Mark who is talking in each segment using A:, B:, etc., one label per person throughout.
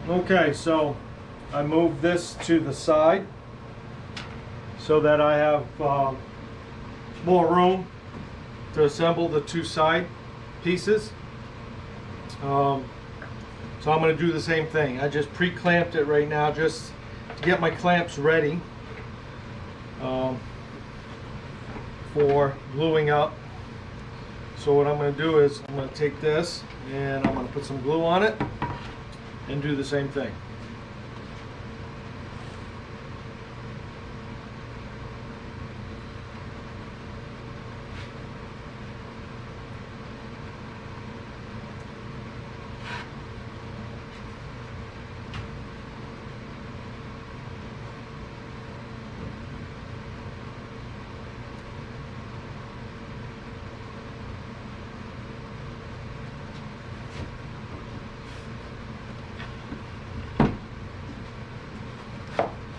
A: Okay, so I moved this to the side so that I have more room to assemble the two side pieces. So I'm going to do the same thing. I just pre-clamped it right now just to get my clamps ready for gluing up. So what I'm going to do is I'm going to take this and I'm going to put some glue on it and do the same thing.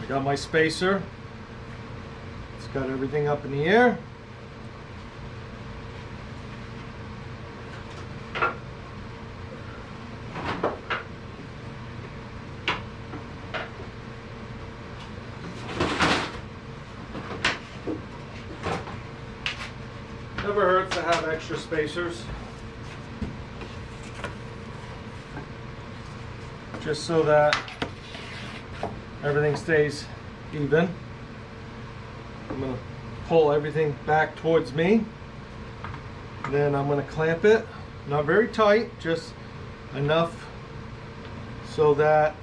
A: I got my spacer. It's got everything up in the air. Never hurts to have extra spacers. Just so that everything stays even. I'm going to pull everything back towards me. Then I'm going to clamp it. Not very tight, just enough so that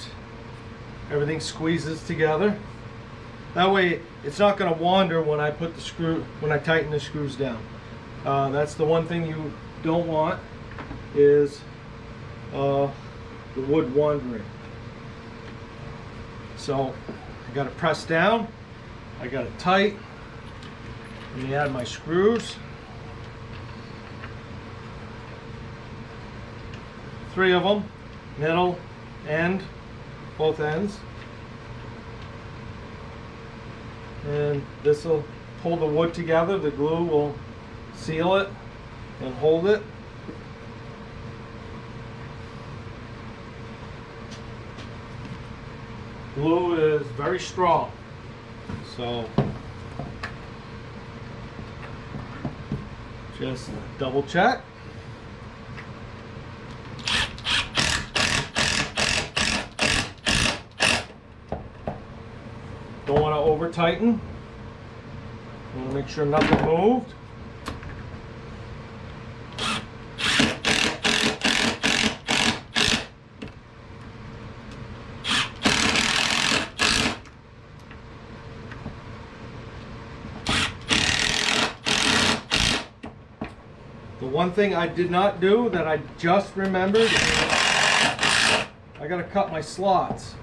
A: everything squeezes together. That way it's not going to wander when I put the screw, when I tighten the screws down. That's the one thing you don't want, is the wood wandering. So I got it pressed down, I got it tight. Let me add my screws. 3 of them, middle, end, both ends. And this will hold the wood together. The glue will seal it and hold it. Glue is very strong, so just double check. Don't want to over tighten. Want to make sure nothing moved. The one thing I did not do that I just remembered is I got to cut my slots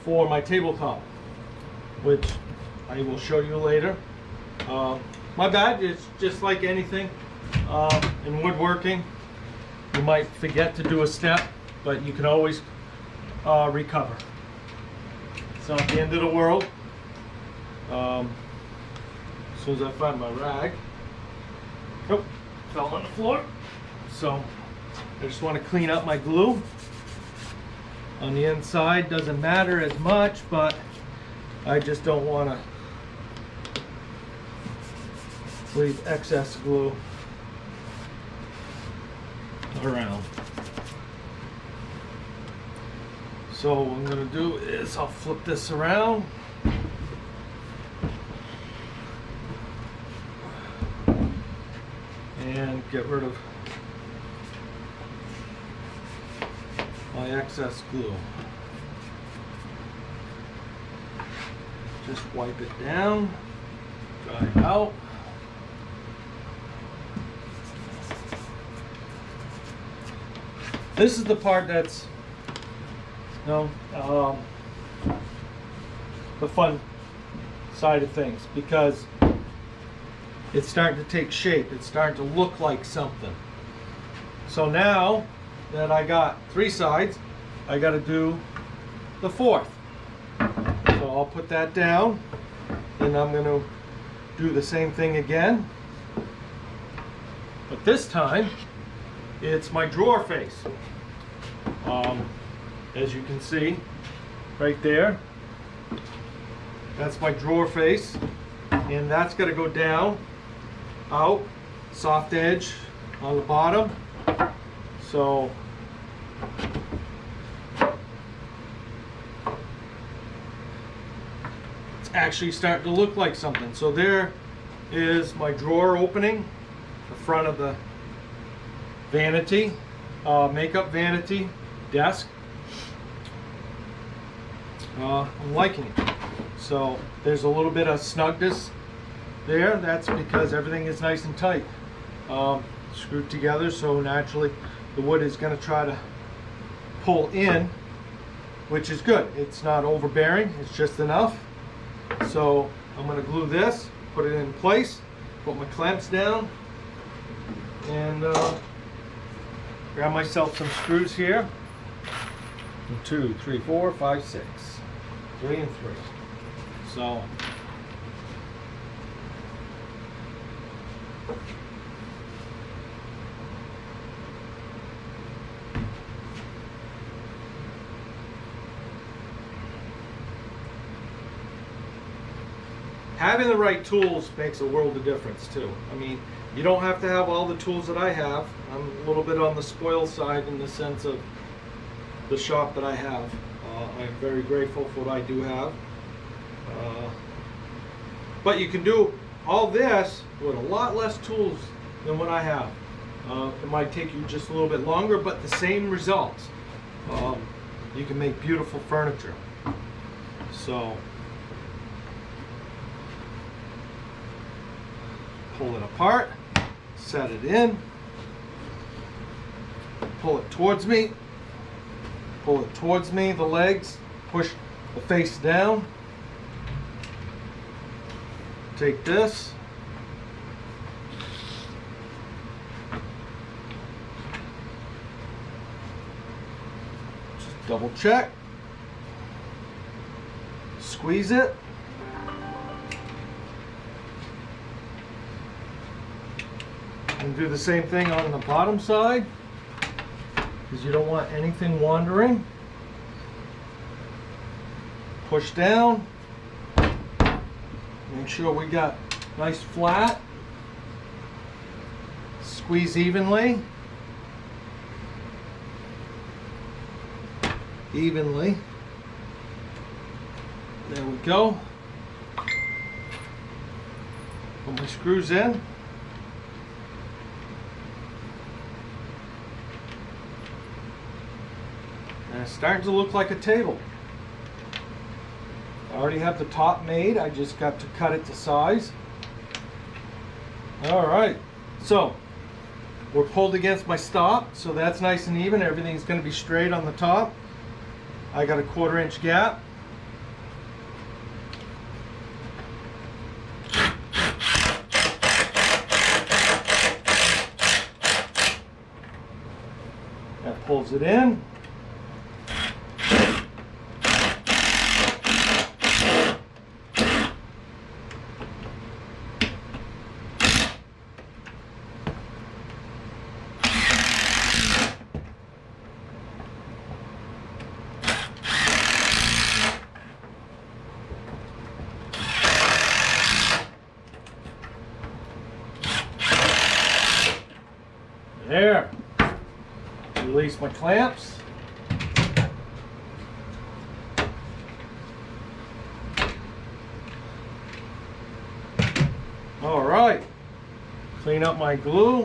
A: for my tabletop, which I will show you later. My bad, it's just like anything in woodworking. You might forget to do a step, but you can always recover. It's not the end of the world. As soon as I find my rag, oh, fell on the floor. So I just want to clean up my glue. On the inside doesn't matter as much, but I just don't want to leave excess glue around. So what I'm going to do is I'll flip this around. And get rid of my excess glue. Just wipe it down, dry it out. This is the part that's, you know, the fun side of things, because it's starting to take shape. It's starting to look like something. So now that I got 3 sides, I got to do the 4th. So I'll put that down, and I'm going to do the same thing again. But this time, it's my drawer face. As you can see right there, that's my drawer face, and that's going to go down, out, soft edge on the bottom. So it's actually starting to look like something. So there is my drawer opening, the front of the vanity, makeup vanity desk. I'm liking it. So there's a little bit of snugness there. That's because everything is nice and tight, screwed together, so naturally the wood is going to try to pull in, which is good. It's not overbearing, it's just enough. So I'm going to glue this, put it in place, put my clamps down, and grab myself some screws here. 2, 3, 4, 5, 6. 3 and 3. So having the right tools makes a world of difference too. I mean, you don't have to have all the tools that I have. I'm a little bit on the spoiled side in the sense of the shop that I have. I'm very grateful for what I do have. But you can do all this with a lot less tools than what I have. It might take you just a little bit longer, but the same results. You can make beautiful furniture. So pull it apart, set it in, pull it towards me, the legs, push the face down, take this, just double check, squeeze it, and do the same thing on the bottom side, because you don't want anything wandering. Push down, make sure we got nice flat, squeeze evenly, there we go. Put my screws in. And it's starting to look like a table. I already have the top made. I just got to cut it to size. All right, so we're pulled against my stop, so that's nice and even. Everything's going to be straight on the top. I got a 1/4 inch gap. That pulls it in. There. Release my clamps. All right. Clean up my glue.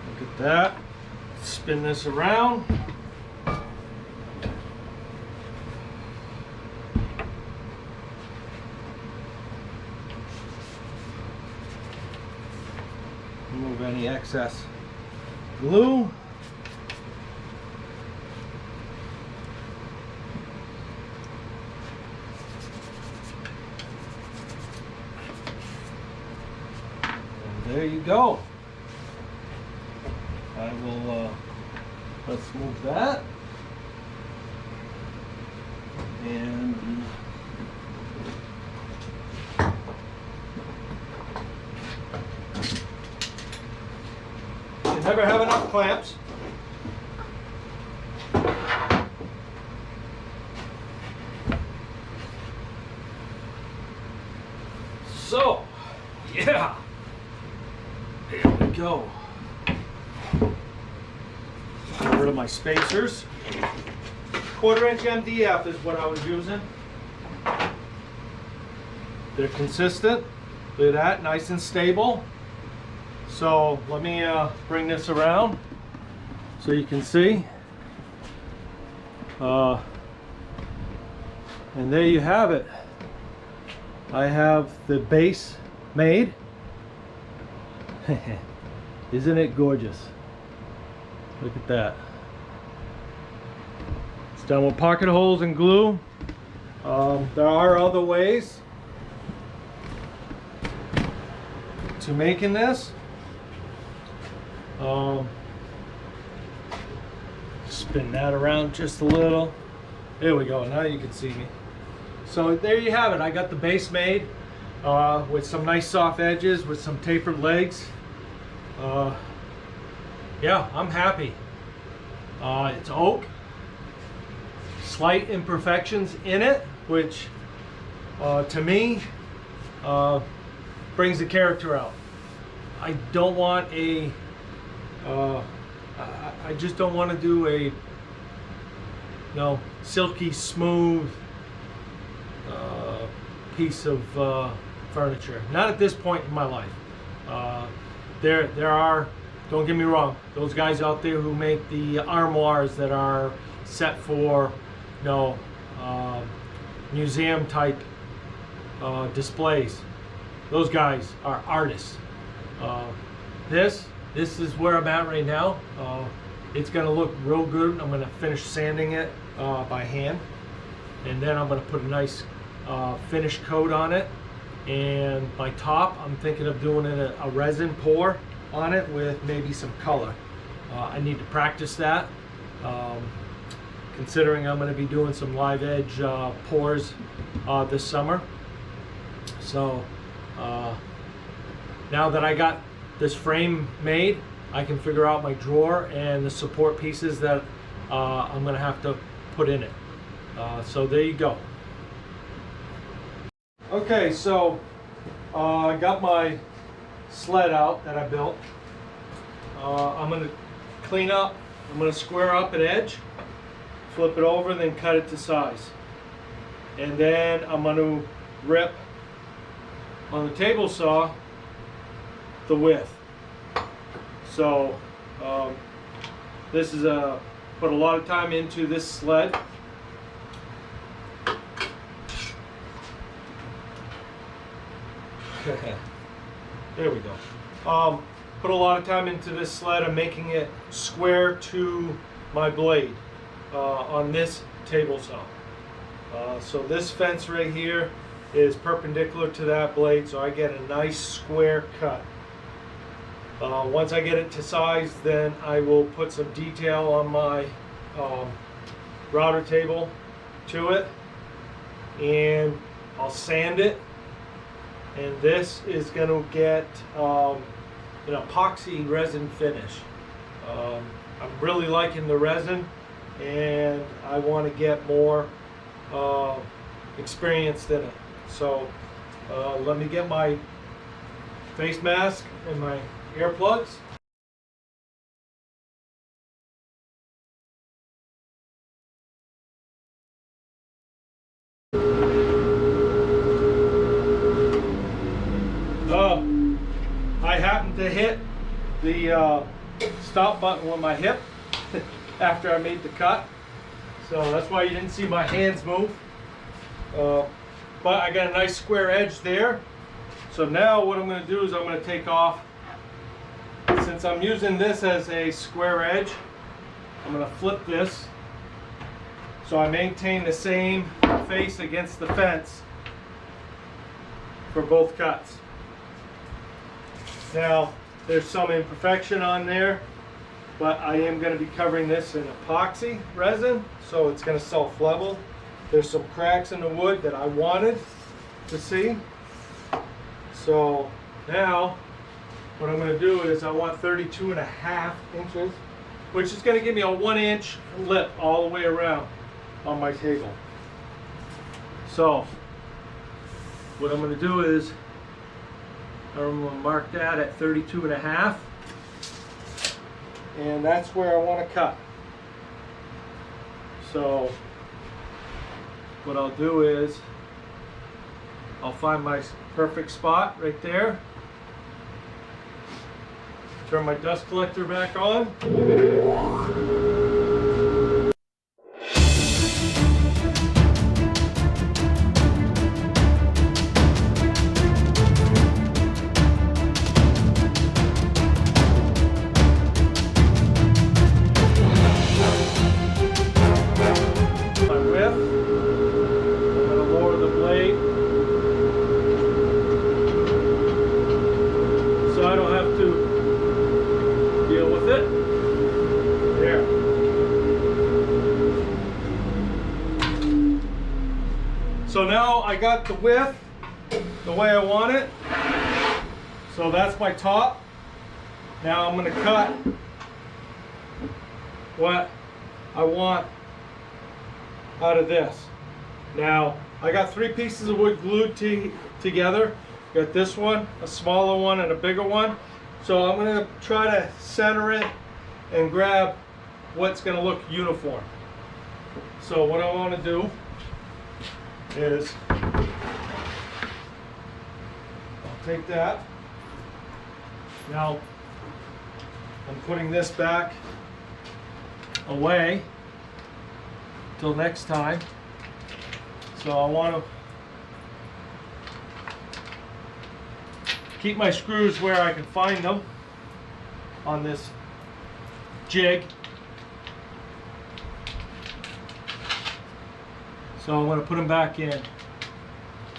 A: Look at that. Spin this around. Remove any excess glue. And there you go. I will, let's move that. And you never have enough clamps. So, yeah, there we go. Get rid of my spacers. 1/4" MDF is what I was using. They're consistent. Look at that, nice and stable. So let me bring this around so you can see. And there you have it. I have the base made. Isn't it gorgeous? Look at that. It's done with pocket holes and glue. There are other ways to making this. Spin that around just a little. There we go. Now you can see me. So there you have it. I got the base made with some nice soft edges with some tapered legs. Yeah, I'm happy. It's oak. Slight imperfections in it, which to me brings the character out. I don't want a I just don't want to do a silky smooth piece of furniture. Not at this point in my life. There are, don't get me wrong, those guys out there who make the armoires that are set for museum type displays. Those guys are artists. This is where I'm at right now. It's gonna look real good. I'm gonna finish sanding it by hand, and then I'm gonna put a nice finish coat on it. And my top, I'm thinking of doing a resin pour on it with maybe some color. I need to practice that, considering I'm going to be doing some live edge pours this summer. So now that I got this frame made, I can figure out my drawer and the support pieces that I'm going to have to put in it. So there you go. Okay, so I got my sled out that I built. I'm going to clean up, I'm going to square up an edge, flip it over, and then cut it to size. And then I'm going to rip on the table saw the width. So this is put a lot of time into this sled. There we go. Put a lot of time into this sled. I'm making it square to my blade on this table saw. So this fence right here is perpendicular to that blade, so I get a nice square cut. Once I get it to size, then I will put some detail on my router table to it, and I'll sand it. And this is going to get an epoxy resin finish. I'm really liking the resin, and I want to get more experienced in it. So let me get my face mask and my earplugs. I happened to hit the stop button with my hip after I made the cut, so that's why you didn't see my hands move. But I got a nice square edge there. So now what I'm going to do is I'm going to take off, since I'm using this as a square edge, I'm going to flip this so I maintain the same face against the fence for both cuts. Now there's some imperfection on there, but I am going to be covering this in epoxy resin, so it's going to self-level. There's some cracks in the wood that I wanted to see. So now what I'm going to do is I want 32.5 inches, which is going to give me a 1-inch lip all the way around on my table. So what I'm going to do is I'm going to mark that at 32.5, and that's where I want to cut. So what I'll do is I'll find my perfect spot right there. Turn my dust collector back on. So now I got the width the way I want it. So that's my top. Now I'm going to cut what I want out of this. Now I got 3 pieces of wood glued together. Got this one, a smaller one, and a bigger one. So I'm going to try to center it and grab what's going to look uniform. So what I want to do is I'll take that. Now I'm putting this back away till next time. So I want to keep my screws where I can find them on this jig. So I'm going to put them back in.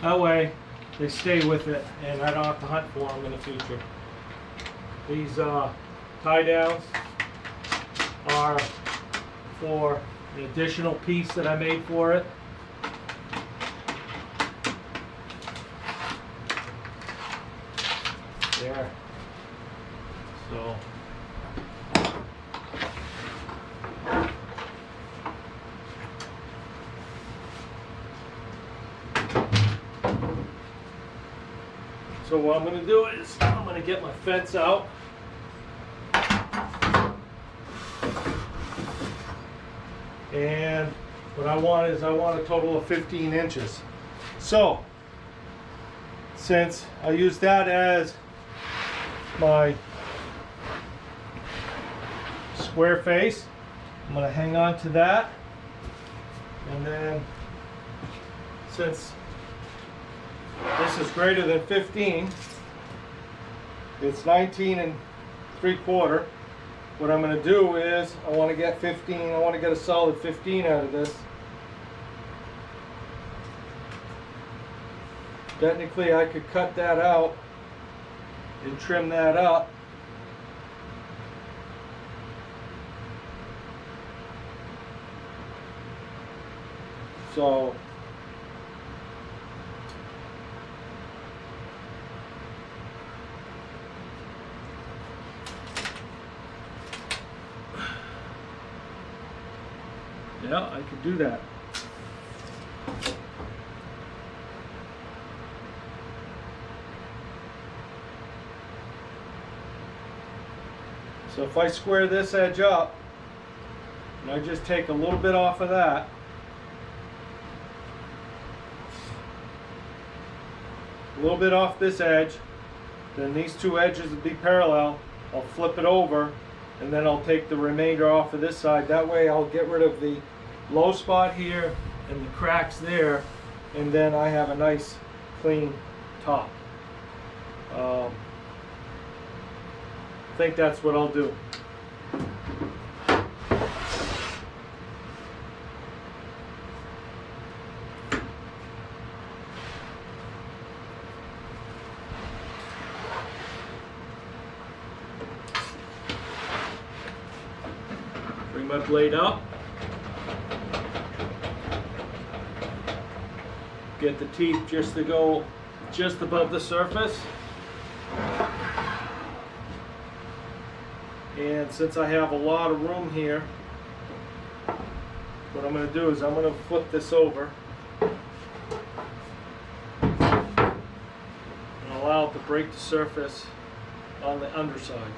A: That way they stay with it and I don't have to hunt for them in the future. These tie downs are for the additional piece that I made for it. There. So what I'm going to do is I'm going to get my fence out. And what I want is I want a total of 15 inches. So since I use that as my square face, I'm going to hang on to that. And then since this is greater than 15, it's 19 3/4. What I'm going to do is I want to get 15, I want to get a solid 15 out of this. Technically I could cut that out and trim that up. So yeah, I could do that. So if I square this edge up, and I just take a little bit off of that, a little bit off this edge, then these 2 edges will be parallel. I'll flip it over, and then I'll take the remainder off of this side. That way I'll get rid of the low spot here and the cracks there, and then I have a nice clean top. I think that's what I'll do. Bring my blade up. Get the teeth just to go just above the surface. And since I have a lot of room here, what I'm going to do is I'm going to flip this over and allow it to break the surface on the underside.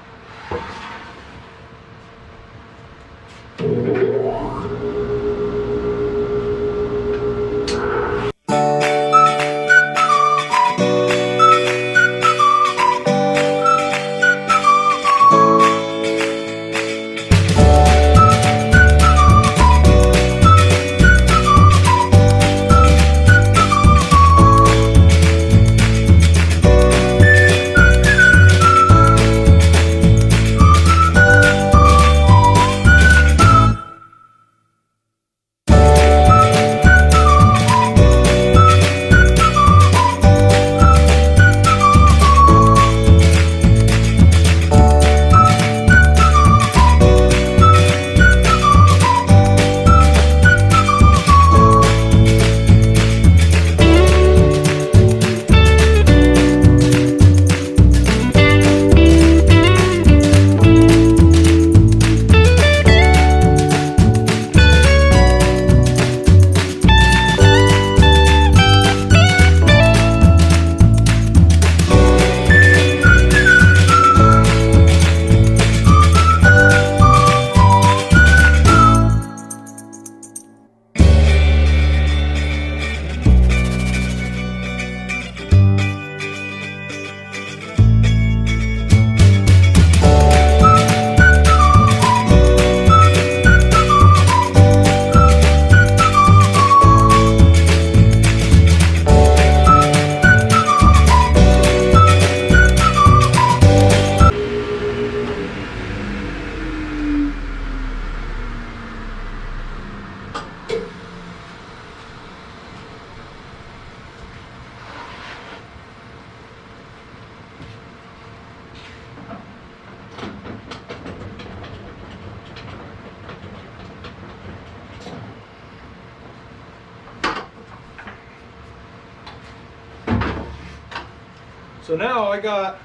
A: So now I got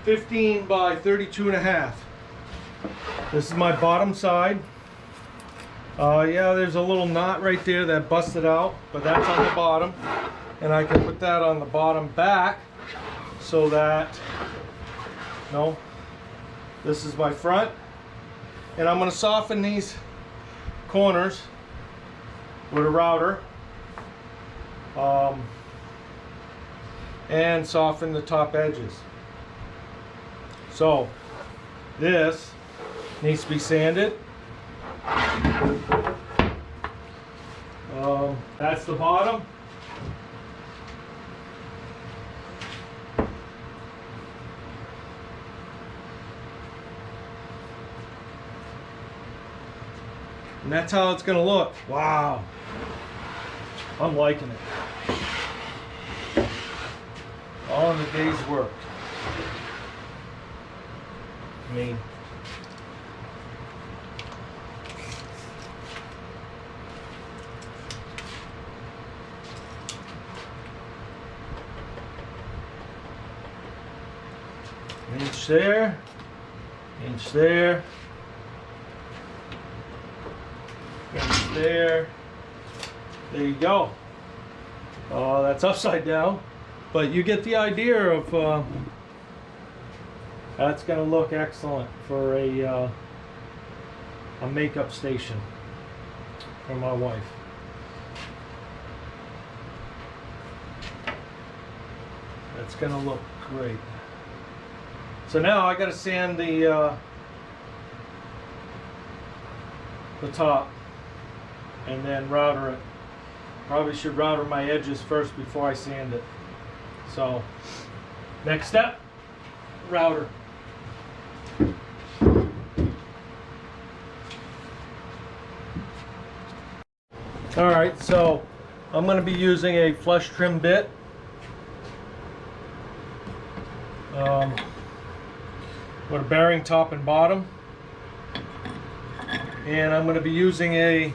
A: 15 by 32 and a half. This is my bottom side. Yeah, there's a little knot right there that busted out, but that's on the bottom. And I can put that on the bottom back so that, no, this is my front. And I'm going to soften these corners with a router. And soften the top edges. So this needs to be sanded. That's the bottom. And that's how it's going to look. Wow. I'm liking it. All in the day's work. I mean, inch there, inch there, inch there. There you go. That's upside down. But you get the idea of that's going to look excellent for a makeup station for my wife. That's going to look great. So now I got to sand the top and then router it. Probably should router my edges first before I sand it. So, next step, router. Alright, so I'm going to be using a flush trim bit. With a bearing top and bottom. And I'm going to be using a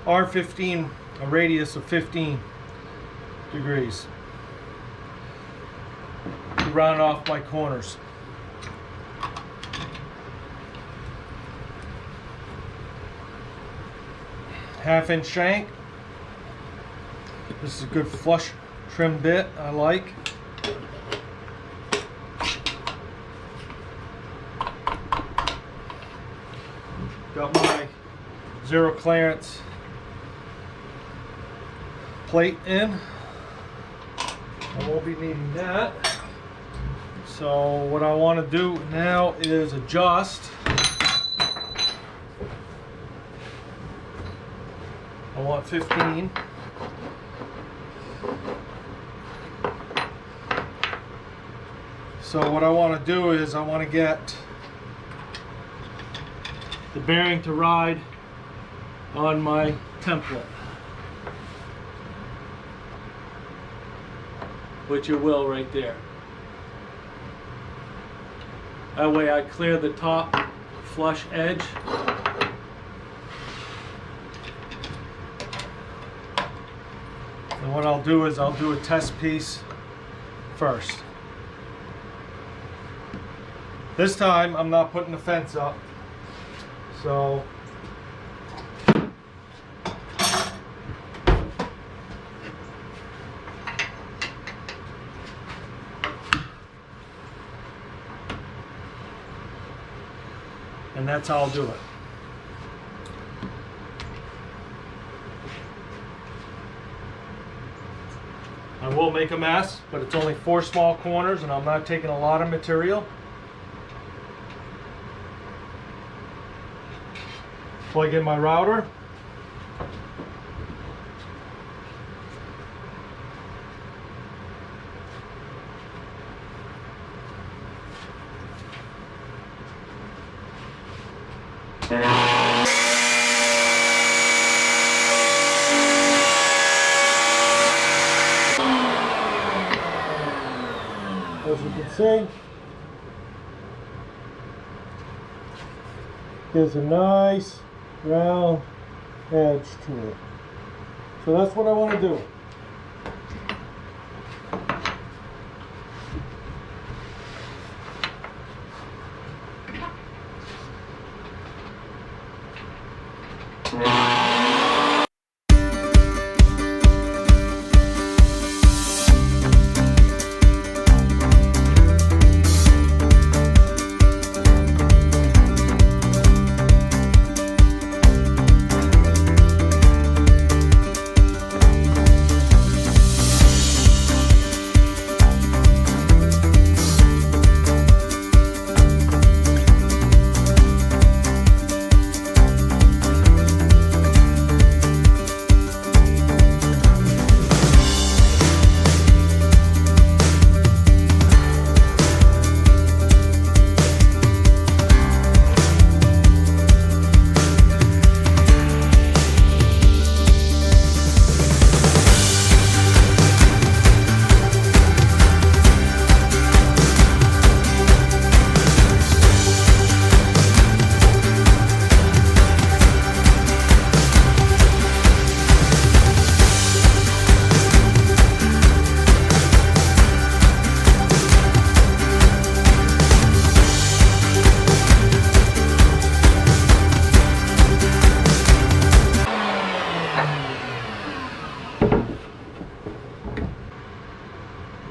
A: R15, a radius of 15. degrees to round off my corners. Half-inch shank. This is a good flush trim bit I like. Got my zero clearance plate in. I won't be needing that. So what I want to do now is adjust. I want 15. So what I want to do is I want to get the bearing to ride on my template, which it will right there. That way I clear the top flush edge. And what I'll do is I'll do a test piece first. This time I'm not putting the fence up. So and that's how I'll do it. I will make a mess, but it's only 4 small corners and I'm not taking a lot of material. Plug in my router. As you can see, there's a nice round edge to it. So that's what I want to do.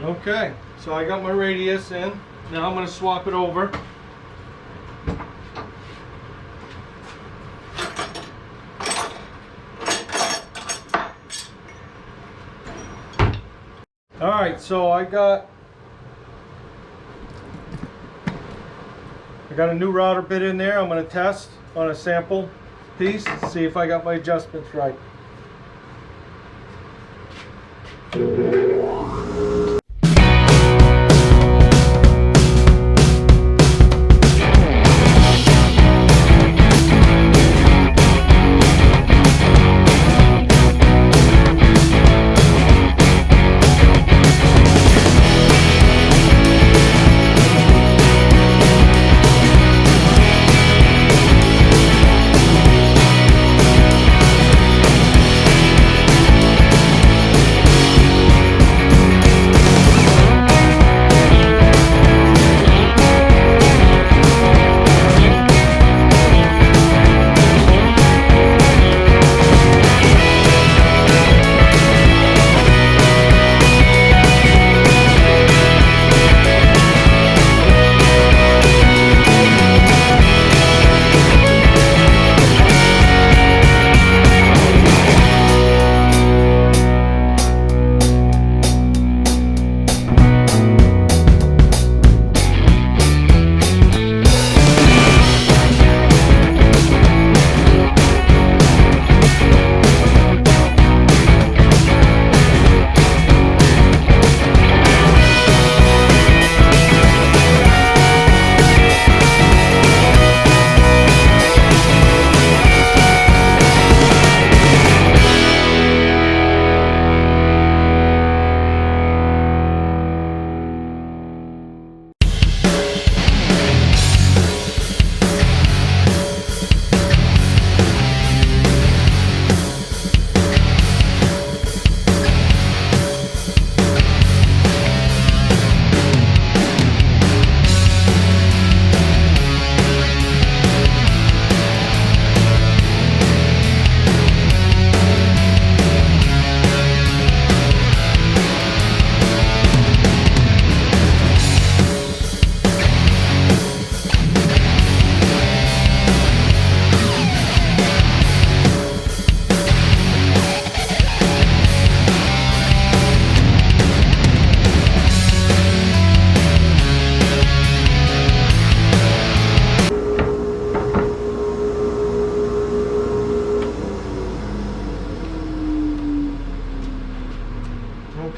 A: Okay, so I got my radius in. Now I'm going to swap it over. Alright, so I got a new router bit in there. I'm going to test on a sample piece, see if I got my adjustments right.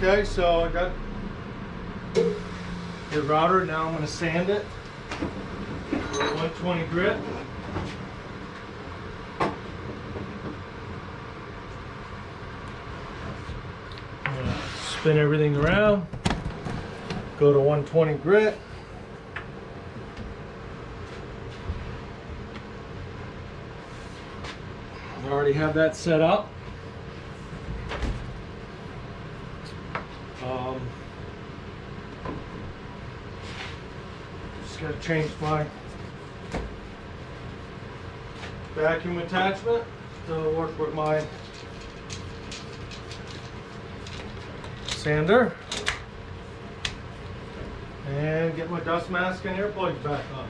A: Okay, so I got the router. Now I'm going to sand it with a 120 grit. I'm going to spin everything around. Go to 120 grit. I already have that set up. Just got to change my vacuum attachment to work with my sander, and get my dust mask and earplugs back on.